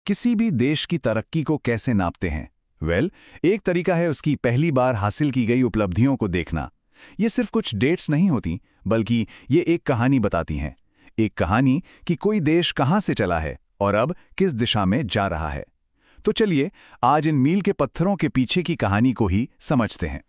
किसी भी देश की तरक्की को कैसे नापते हैं? एक तरीका है उसकी पहली बार हासिल की गई उपलब्धियों को देखना। ये सिर्फ कुछ डेट्स नहीं होती, बल्कि ये एक कहानी बताती हैं। एक कहानी कि कोई देश कहाँ से चला है और अब किस दिशा में जा रहा है। तो चलिए आज इन मील के पत्थरों के पीछे की कहानी को ही समझते हैं।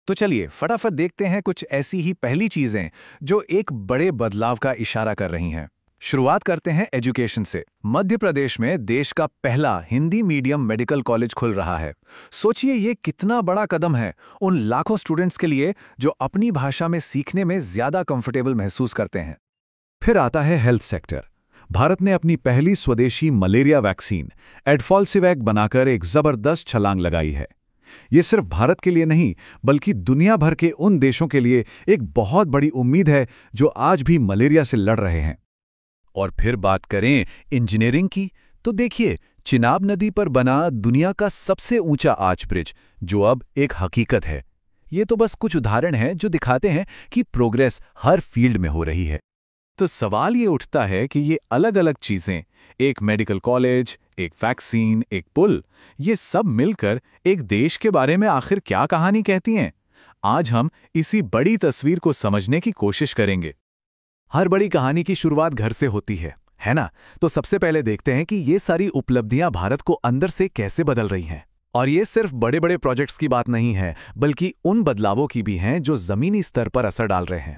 तो चलिए फटाफट देखते हैं कुछ ऐसी ही पहली चीजें जो एक बड़े बदलाव का इशारा कर रही हैं। शुरुआत करते हैं एजुकेशन से। मध्य प्रदेश में देश का पहला हिंदी मीडियम मेडिकल कॉलेज खुल रहा है। सोचिए ये कितना बड़ा कदम है उन लाखों स्टूडेंट्स के लिए जो अपनी भाषा में सीखने में ज्यादा कंफर्टेबल महसूस करते हैं। फिर आता है हेल्थ सेक्टर। भारत ने अपनी पहली स्वदेशी मलेरिया वैक्सीन एडफॉल्सिवैक बनाकर एक जबरदस्त छलांग लगाई है। ये सिर्फ भारत के लिए नहीं, बल्कि दुनिया भर के उन देशों के लिए एक बहुत बड़ी उम्मीद है जो आज भी मलेरिया से लड़ रहे हैं। और फिर बात करें इंजीनियरिंग की, तो देखिए चिनाब नदी पर बना दुनिया का सबसे ऊंचा आर्च ब्रिज जो अब एक हकीकत है। ये तो बस कुछ उदाहरण हैं जो दिखाते हैं कि प्रोग्रेस हर फील्ड में हो रही है। तो सवाल ये उठता है कि ये अलग अलग चीजें, एक मेडिकल कॉलेज, एक वैक्सीन, एक पुल, ये सब मिलकर एक देश के बारे में आखिर क्या कहानी कहती हैं? आज हम इसी बड़ी तस्वीर को समझने की कोशिश करेंगे। हर बड़ी कहानी की शुरुआत घर से होती है ना? तो सबसे पहले देखते हैं कि ये सारी उपलब्धियां भारत को अंदर से कैसे बदल रही हैं। और ये सिर्फ बड़े बड़े प्रोजेक्ट्स की बात नहीं है, बल्कि उन बदलावों की भी हैं जो जमीनी स्तर पर असर डाल रहे हैं।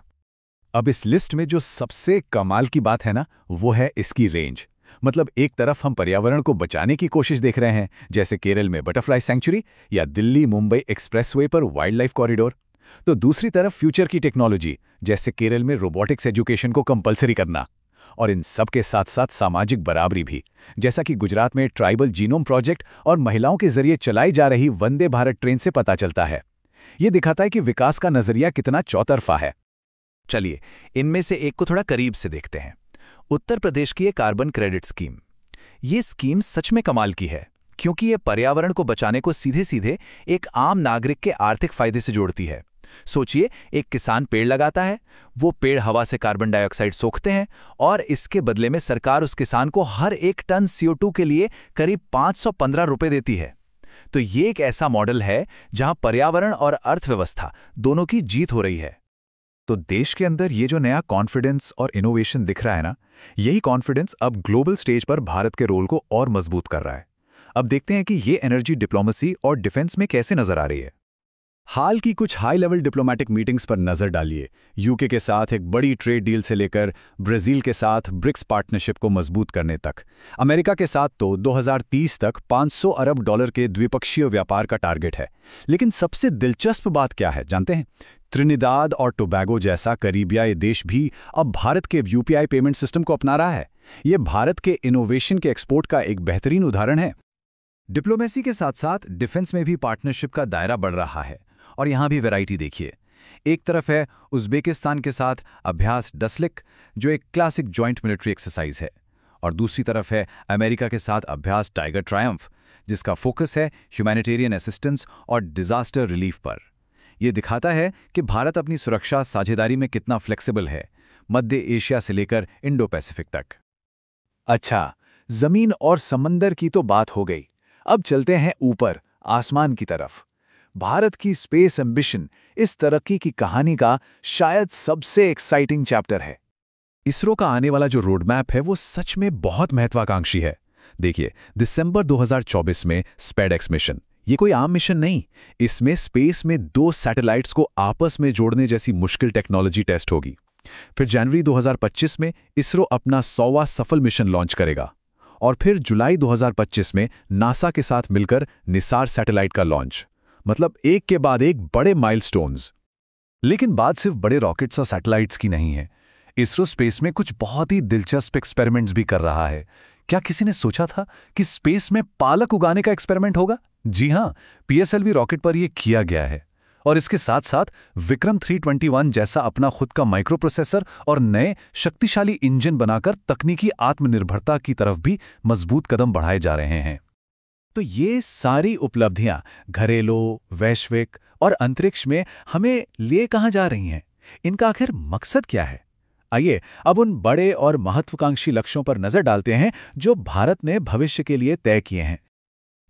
अब इस लिस्ट में जो सबसे कमाल की बात है ना, वो है इसकी रेंज। मतलब एक तरफ हम पर्यावरण को बचाने की कोशिश देख रहे हैं, जैसे केरल में बटरफ्लाई सेंचुरी या दिल्ली मुंबई एक्सप्रेसवे पर वाइल्ड लाइफ कॉरिडोर, तो दूसरी तरफ फ्यूचर की टेक्नोलॉजी, जैसे केरल में रोबोटिक्स एजुकेशन को कंपलसरी करना। और इन सब के साथ साथ सामाजिक बराबरी भी, जैसा कि गुजरात में ट्राइबल जीनोम प्रोजेक्ट और महिलाओं के जरिए चलाई जा रही वंदे भारत ट्रेन से पता चलता है। ये दिखाता है कि विकास का नजरिया कितना चौतरफा है। चलिए इनमें से एक को थोड़ा करीब से देखते हैं। उत्तर प्रदेश की एक कार्बन क्रेडिट स्कीम। ये स्कीम सच में कमाल की है, क्योंकि ये पर्यावरण को बचाने को सीधे सीधे एक आम नागरिक के आर्थिक फायदे से जोड़ती है। सोचिए, एक किसान पेड़ लगाता है, वो पेड़ हवा से कार्बन डाइऑक्साइड सोखते हैं और इसके बदले में सरकार उस किसान को हर एक टन CO2 के लिए करीब 515 रुपए देती है। तो ये एक ऐसा मॉडल है जहां पर्यावरण और अर्थव्यवस्था दोनों की जीत हो रही है। तो देश के अंदर ये जो नया कॉन्फिडेंस और इनोवेशन दिख रहा है ना, यही कॉन्फिडेंस अब ग्लोबल स्टेज पर भारत के रोल को और मजबूत कर रहा है। अब देखते हैं कि ये एनर्जी डिप्लोमेसी और डिफेंस में कैसे नजर आ रही है। हाल की कुछ हाई लेवल डिप्लोमेटिक मीटिंग्स पर नजर डालिए। यूके के साथ एक बड़ी ट्रेड डील से लेकर ब्राजील के साथ ब्रिक्स पार्टनरशिप को मजबूत करने तक, अमेरिका के साथ तो 2030 तक $500 अरब के द्विपक्षीय व्यापार का टारगेट है। लेकिन सबसे दिलचस्प बात क्या है जानते हैं? त्रिनिदाद और टोबैगो जैसा करीबियाई देश भी अब भारत के UPI पेमेंट सिस्टम को अपना रहा है। ये भारत के इनोवेशन के एक्सपोर्ट का एक बेहतरीन उदाहरण है। डिप्लोमेसी के साथ साथ डिफेंस में भी पार्टनरशिप का दायरा बढ़ रहा है, और यहां भी वैरायटी देखिए। एक तरफ है उज़्बेकिस्तान के साथ अभ्यास डसलिक, जो एक क्लासिक जॉइंट मिलिट्री एक्सरसाइज है, और दूसरी तरफ है अमेरिका के साथ अभ्यास टाइगर ट्रायम्फ, जिसका फोकस है ह्यूमैनिटेरियन असिस्टेंस और डिजास्टर रिलीफ पर। यह दिखाता है कि भारत अपनी सुरक्षा साझेदारी में कितना फ्लेक्सिबल है, मध्य एशिया से लेकर इंडो पैसिफिक तक। अच्छा, जमीन और समंदर की तो बात हो गई। अब चलते हैं ऊपर आसमान की तरफ। भारत की स्पेस एम्बिशन इस तरक्की की कहानी का शायद सबसे एक्साइटिंग चैप्टर है। इसरो का आने वाला जो रोड मैप है वो सच में बहुत महत्वाकांक्षी है। देखिए, दिसंबर 2024 में स्पेडएक्स मिशन, ये कोई आम मिशन नहीं। इसमें स्पेस में 2 सैटेलाइट्स को आपस में जोड़ने जैसी मुश्किल टेक्नोलॉजी टेस्ट होगी। फिर जनवरी 2025 में इसरो अपना 100वां सफल मिशन लॉन्च करेगा, और फिर जुलाई 2025 में नासा के साथ मिलकर निसार सैटेलाइट का लॉन्च। मतलब एक के बाद एक बड़े माइलस्टोन्स। लेकिन बात सिर्फ बड़े रॉकेट्स और सैटेलाइट्स की नहीं है। इसरो स्पेस में कुछ बहुत ही दिलचस्प एक्सपेरिमेंट्स भी कर रहा है। क्या किसी ने सोचा था कि स्पेस में पालक उगाने का एक्सपेरिमेंट होगा? जी हां, PSLV रॉकेट पर यह किया गया है। और इसके साथ साथ विक्रम 321 जैसा अपना खुद का माइक्रो प्रोसेसर और नए शक्तिशाली इंजन बनाकर तकनीकी आत्मनिर्भरता की तरफ भी मजबूत कदम बढ़ाए जा रहे हैं। तो ये सारी उपलब्धियां घरेलू, वैश्विक और अंतरिक्ष में हमें लिए कहां जा रही हैं? इनका आखिर मकसद क्या है? आइए अब उन बड़े और महत्वाकांक्षी लक्ष्यों पर नजर डालते हैं जो भारत ने भविष्य के लिए तय किए हैं।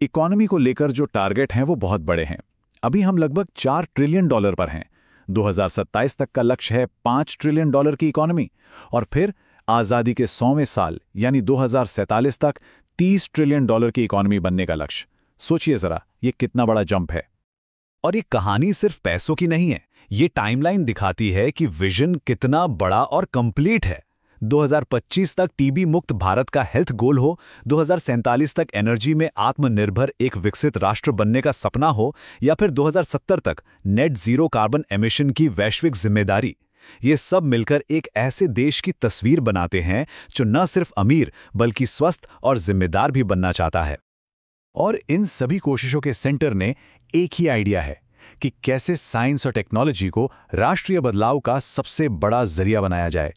इकोनॉमी को लेकर जो टारगेट हैं वो बहुत बड़े हैं। अभी हम लगभग $4 ट्रिलियन पर हैं। 2027 तक का लक्ष्य है $5 ट्रिलियन की इकोनॉमी, और फिर आज़ादी के 100वें साल यानी 2047 तक $30 ट्रिलियन की इकोनॉमी बनने का लक्ष्य। सोचिए जरा, ये कितना बड़ा जंप है। और ये कहानी सिर्फ पैसों की नहीं है, ये टाइमलाइन दिखाती है कि विजन कितना बड़ा और कंप्लीट है। 2025 तक टीबी मुक्त भारत का हेल्थ गोल हो, 2047 तक एनर्जी में आत्मनिर्भर एक विकसित राष्ट्र बनने का सपना हो, या फिर 2070 तक नेट जीरो कार्बन एमिशन की वैश्विक जिम्मेदारी, ये सब मिलकर एक ऐसे देश की तस्वीर बनाते हैं जो न सिर्फ अमीर बल्कि स्वस्थ और जिम्मेदार भी बनना चाहता है। और इन सभी कोशिशों के सेंटर ने एक ही आइडिया है कि कैसे साइंस और टेक्नोलॉजी को राष्ट्रीय बदलाव का सबसे बड़ा जरिया बनाया जाए।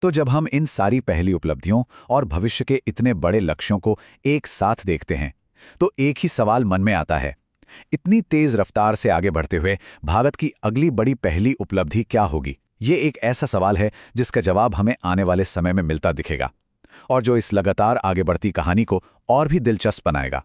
तो जब हम इन सारी पहली उपलब्धियों और भविष्य के इतने बड़े लक्ष्यों को एक साथ देखते हैं, तो एक ही सवाल मन में आता है, इतनी तेज रफ्तार से आगे बढ़ते हुए भारत की अगली बड़ी पहली उपलब्धि क्या होगी? ये एक ऐसा सवाल है जिसका जवाब हमें आने वाले समय में मिलता दिखेगा, और जो इस लगातार आगे बढ़ती कहानी को और भी दिलचस्प बनाएगा।